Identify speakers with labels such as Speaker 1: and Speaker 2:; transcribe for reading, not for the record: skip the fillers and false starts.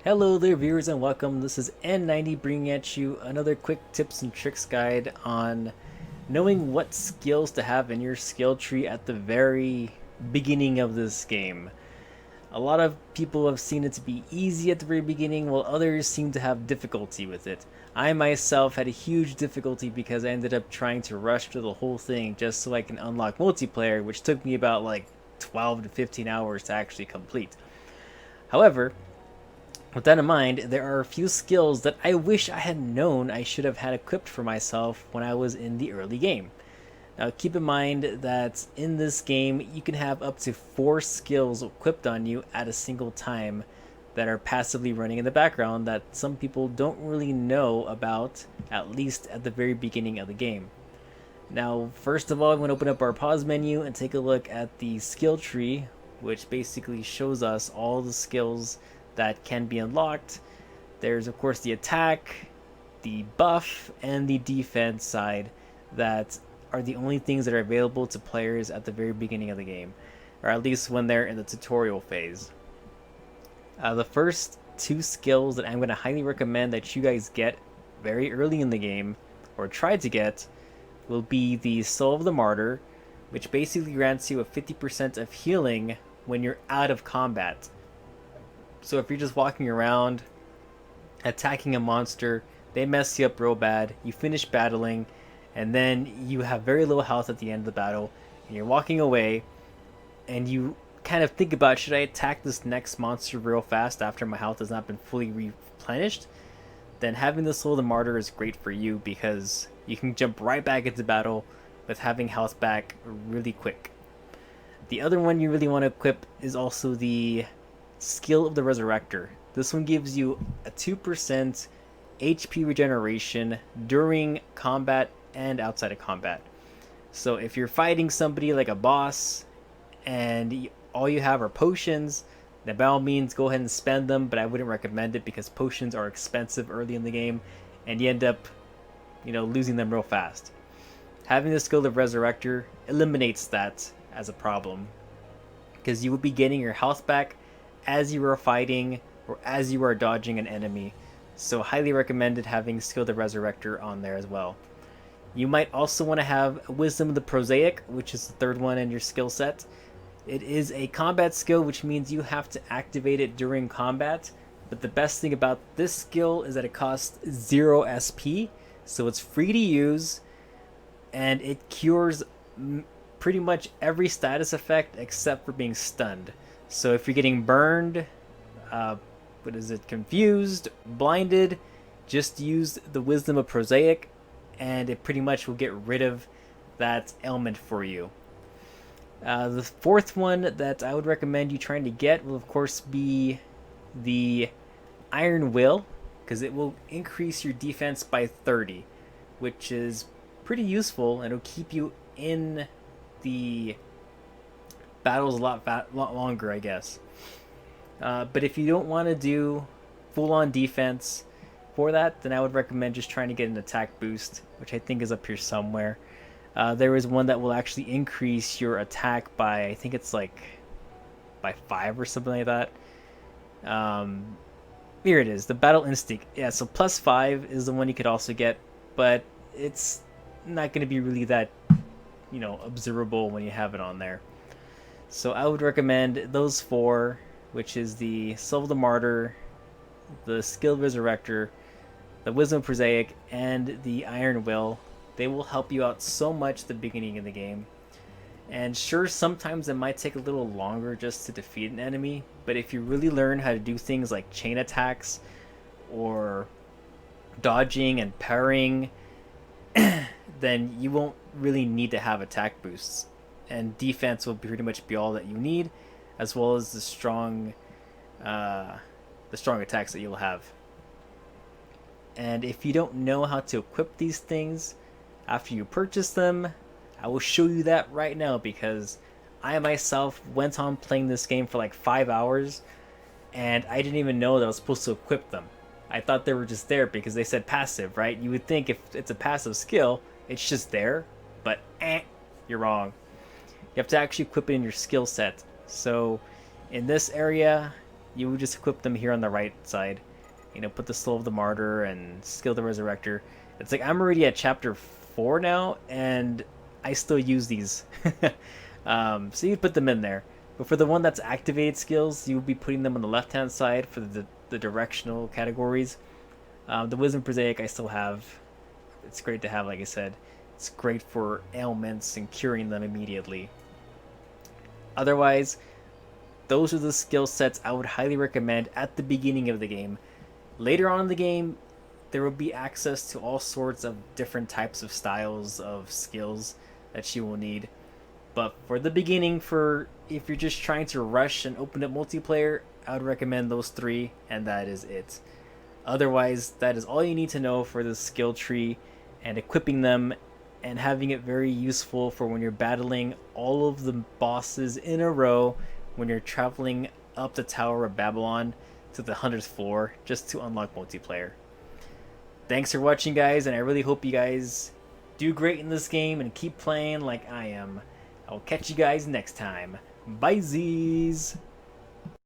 Speaker 1: Hello there viewers and welcome. This is N90 bringing at you another quick tips and tricks guide on knowing what skills to have in your skill tree at the very beginning of this game. A lot of people have seen it to be easy at the very beginning while others seem to have difficulty with it. I myself had a huge difficulty because I ended up trying to rush through the whole thing just so I can unlock multiplayer, which took me about like 12 to 15 hours to actually complete. However, with that in mind, there are a few skills that I wish I had known I should have had equipped for myself when I was in the early game. Now keep in mind that in this game you can have up to 4 skills equipped on you at a single time that are passively running in the background that some people don't really know about, at least at the very beginning of the game. Now first of all, I'm going to open up our pause menu and take a look at the skill tree, which basically shows us all the skills that can be unlocked. There's of course the attack, the buff, and the defense side that are the only things that are available to players at the very beginning of the game, or at least when they're in the tutorial phase. The first 2 skills that I'm going to highly recommend that you guys get very early in the game, or try to get, will be the Soul of the Martyr, which basically grants you a 50% of healing when you're out of combat. So if you're just walking around, attacking a monster, they mess you up real bad, you finish battling, and then you have very low health at the end of the battle, and you're walking away, and you kind of think about, should I attack this next monster real fast after my health has not been fully replenished? Then having the Soul of the Martyr is great for you because you can jump right back into battle with having health back really quick. The other one you really want to equip is also the Skill of the Resurrector. This one gives you a 2% HP regeneration during combat and outside of combat. So if you're fighting somebody like a boss and all you have are potions, then by all means go ahead and spend them, but I wouldn't recommend it because potions are expensive early in the game and you end up, losing them real fast. Having the Skill of Resurrector eliminates that as a problem because you will be getting your health back as you are fighting or as you are dodging an enemy. So highly recommended having Skill the Resurrector on there as well. You might also want to have Wisdom of the Prosaic, which is the third one in your skill set. It is a combat skill, which means you have to activate it during combat. But the best thing about this skill is that it costs 0 SP, so it's free to use, and it cures pretty much every status effect except for being stunned. So if you're getting burned, confused, blinded, just use the Wisdom of Prosaic and it pretty much will get rid of that ailment for you. The fourth one that I would recommend you trying to get will of course be the Iron Will, because it will increase your defense by 30, which is pretty useful and it'll keep you in the battles a lot longer, I guess. But if you don't want to do full-on defense for that, then I would recommend just trying to get an attack boost, which I think is up here somewhere. There is one that will actually increase your attack by, I think it's like by 5 or something like that. Here it is, the Battle Instinct. Yeah, so plus 5 is the one you could also get, but it's not going to be really that, observable when you have it on there. So I would recommend those 4, which is the Soul of the Martyr, the Skilled Resurrector, the Wisdom of Prosaic, and the Iron Will. They will help you out so much at the beginning of the game. And sure, sometimes it might take a little longer just to defeat an enemy, but if you really learn how to do things like chain attacks or dodging and parrying, then you won't really need to have attack boosts. And defense will pretty much be all that you need, as well as the strong attacks that you'll have. And if you don't know how to equip these things after you purchase them, I will show you that right now, because I myself went on playing this game for like 5 hours and I didn't even know that I was supposed to equip them. I thought they were just there because they said passive, right? You would think if it's a passive skill, it's just there, but you're wrong. You have to actually equip it in your skill set. So in this area, you would just equip them here on the right side. You know, put the Soul of the Martyr and Skill of the Resurrector. It's like I'm already at chapter 4 now, and I still use these. So you put them in there. But for the one that's activated skills, you will be putting them on the left-hand side for the directional categories. The Wisdom Prosaic I still have. It's great to have, like I said. It's great for ailments and curing them immediately. Otherwise, those are the skill sets I would highly recommend at the beginning of the game. Later on in the game, there will be access to all sorts of different types of styles of skills that you will need. But for the beginning, for if you're just trying to rush and open up multiplayer, I would recommend those 3, and that is it. Otherwise, that is all you need to know for the skill tree and equipping them and having it very useful for when you're battling all of the bosses in a row when you're traveling up the Tower of Babylon to the 100th floor just to unlock multiplayer. Thanks for watching, guys, and I really hope you guys do great in this game and keep playing like I am. I'll catch you guys next time. Bye-zies!